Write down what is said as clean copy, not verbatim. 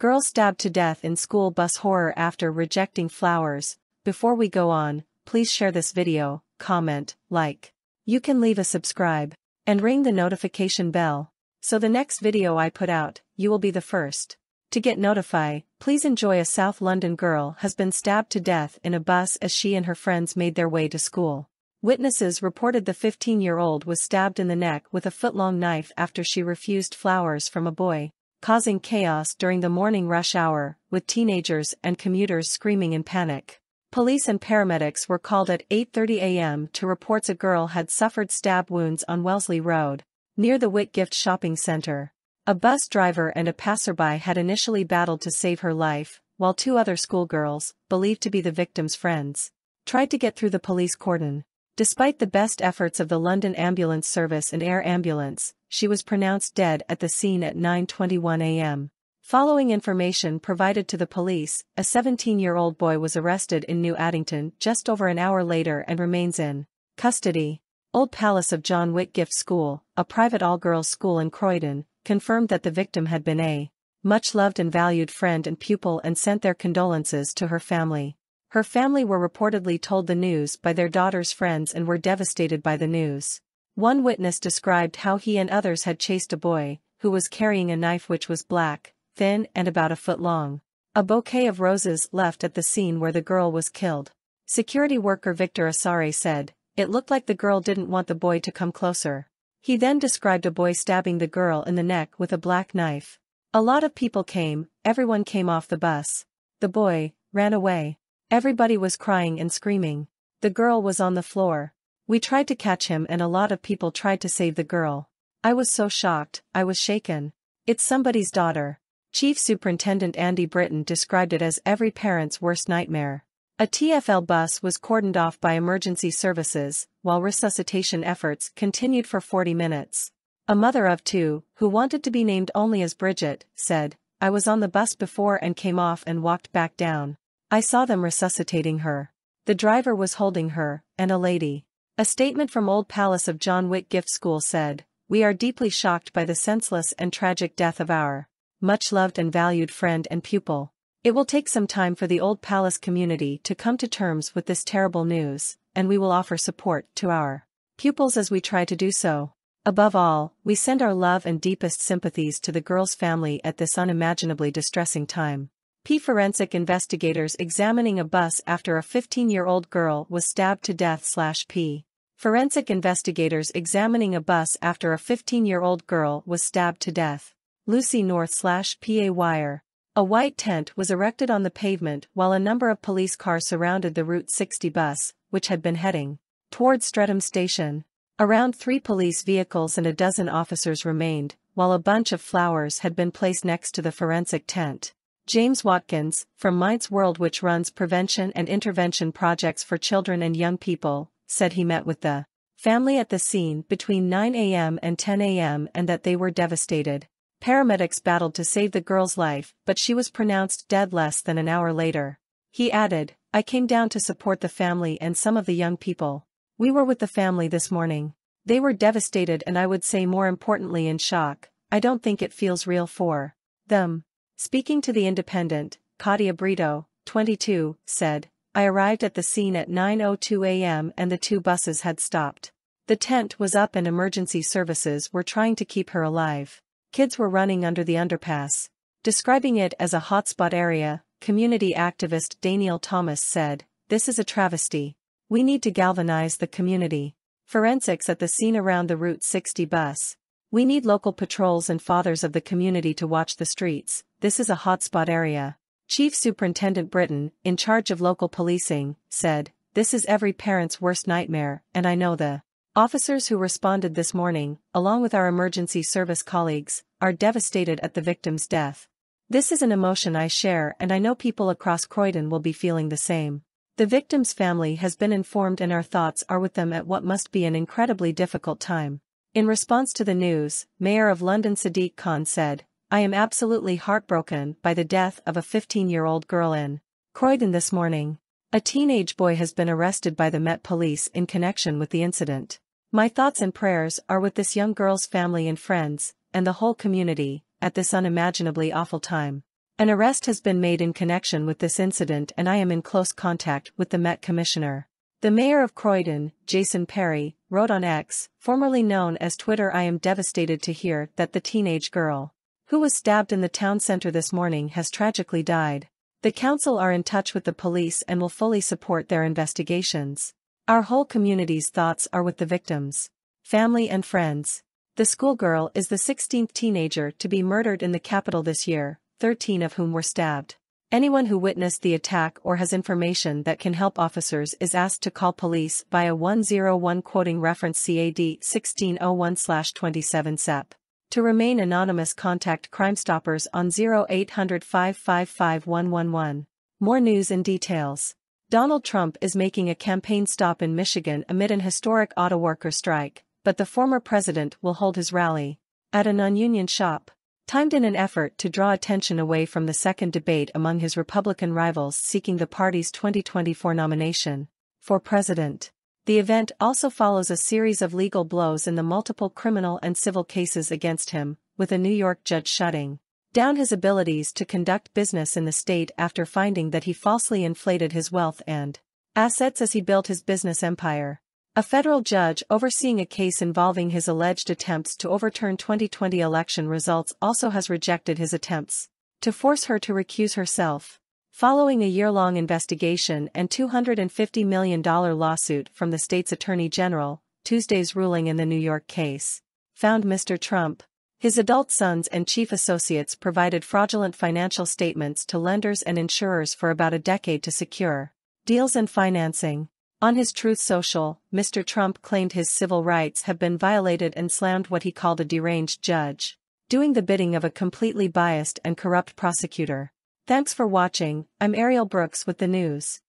Girl stabbed to death in school bus horror after rejecting flowers. Before we go on, please share this video, comment, like. You can leave a subscribe and ring the notification bell, so the next video I put out, you will be the first to get notified. Please enjoy. A South London girl has been stabbed to death in a bus as she and her friends made their way to school. Witnesses reported the 15-year-old was stabbed in the neck with a foot-long knife after she refused flowers from a boy, causing chaos during the morning rush hour, with teenagers and commuters screaming in panic. Police and paramedics were called at 8:30 a.m. to reports a girl had suffered stab wounds on Wellesley Road, near the Whitgift shopping centre. A bus driver and a passerby had initially battled to save her life, while two other schoolgirls, believed to be the victim's friends, tried to get through the police cordon. Despite the best efforts of the London Ambulance Service and Air Ambulance, she was pronounced dead at the scene at 9:21 a.m. Following information provided to the police, a 17-year-old boy was arrested in New Addington just over an hour later and remains in custody. Old Palace of John Whitgift School, a private all-girls school in Croydon, confirmed that the victim had been a much-loved and valued friend and pupil and sent their condolences to her family. Her family were reportedly told the news by their daughter's friends and were devastated by the news. One witness described how he and others had chased a boy, who was carrying a knife which was black, thin and about a foot long. A bouquet of roses left at the scene where the girl was killed. Security worker Victor Asare said, "It looked like the girl didn't want the boy to come closer." He then described a boy stabbing the girl in the neck with a black knife. "A lot of people came, everyone came off the bus. The boy ran away. Everybody was crying and screaming. The girl was on the floor. We tried to catch him and a lot of people tried to save the girl. I was so shocked, I was shaken. It's somebody's daughter." Chief Superintendent Andy Britton described it as every parent's worst nightmare. A TfL bus was cordoned off by emergency services, while resuscitation efforts continued for 40 minutes. A mother of two, who wanted to be named only as Bridget, said, "I was on the bus before and came off and walked back down. I saw them resuscitating her. The driver was holding her, and a lady." A statement from Old Palace of John Whitgift School said, "We are deeply shocked by the senseless and tragic death of our much-loved and valued friend and pupil. It will take some time for the Old Palace community to come to terms with this terrible news, and we will offer support to our pupils as we try to do so. Above all, we send our love and deepest sympathies to the girl's family at this unimaginably distressing time." Forensic investigators examining a bus after a 15-year-old girl was stabbed to death. Forensic investigators examining a bus after a 15-year-old girl was stabbed to death. Lucy North PA Wire. A white tent was erected on the pavement while a number of police cars surrounded the Route 60 bus, which had been heading towards Streatham Station. Around 3 police vehicles and a dozen officers remained, while a bunch of flowers had been placed next to the forensic tent. James Watkins, from Minds World, which runs prevention and intervention projects for children and young people, said he met with the family at the scene between 9 a.m. and 10 a.m. and that they were devastated. Paramedics battled to save the girl's life, but she was pronounced dead less than an hour later. He added, "I came down to support the family and some of the young people. We were with the family this morning. They were devastated and I would say more importantly in shock. I don't think it feels real for them." Speaking to The Independent, Katia Brito, 22, said, "I arrived at the scene at 9:02 a.m. and the 2 buses had stopped. The tent was up and emergency services were trying to keep her alive. Kids were running under the underpass." Describing it as a hotspot area, community activist Daniel Thomas said, "This is a travesty. We need to galvanize the community. Forensics at the scene around the Route 60 bus. We need local patrols and fathers of the community to watch the streets. This is a hotspot area." Chief Superintendent Britton, in charge of local policing, said, "This is every parent's worst nightmare, and I know the officers who responded this morning, along with our emergency service colleagues, are devastated at the victim's death. This is an emotion I share and I know people across Croydon will be feeling the same. The victim's family has been informed and our thoughts are with them at what must be an incredibly difficult time." In response to the news, Mayor of London Sadiq Khan said, "I am absolutely heartbroken by the death of a 15-year-old girl in Croydon this morning. A teenage boy has been arrested by the Met Police in connection with the incident. My thoughts and prayers are with this young girl's family and friends, and the whole community, at this unimaginably awful time. An arrest has been made in connection with this incident and I am in close contact with the Met Commissioner. The mayor of Croydon, Jason Perry, wrote on X, formerly known as Twitter, I am devastated to hear that the teenage girl who was stabbed in the town center this morning has tragically died. The council are in touch with the police and will fully support their investigations. Our whole community's thoughts are with the victims, family and friends. The schoolgirl is the 16th teenager to be murdered in the capital this year, 13 of whom were stabbed. Anyone who witnessed the attack or has information that can help officers is asked to call police via 101 quoting reference CAD 1601/27 SEP. To remain anonymous, contact Crime Stoppers on 0800 555 111. More news and details. Donald Trump is making a campaign stop in Michigan amid an historic auto worker strike, but the former president will hold his rally at a non-union shop, timed in an effort to draw attention away from the second debate among his Republican rivals seeking the party's 2024 nomination for president. The event also follows a series of legal blows in the multiple criminal and civil cases against him, with a New York judge shutting down his abilities to conduct business in the state after finding that he falsely inflated his wealth and assets as he built his business empire. A federal judge overseeing a case involving his alleged attempts to overturn 2020 election results also has rejected his attempts to force her to recuse herself. Following a year-long investigation and $250 million lawsuit from the state's attorney general, Tuesday's ruling in the New York case found Mr. Trump, his adult sons and chief associates provided fraudulent financial statements to lenders and insurers for about a decade to secure deals and financing. On his Truth Social, Mr. Trump claimed his civil rights have been violated and slammed what he called a deranged judge, doing the bidding of a completely biased and corrupt prosecutor. Thanks for watching. I'm Ariel Brooks with the news.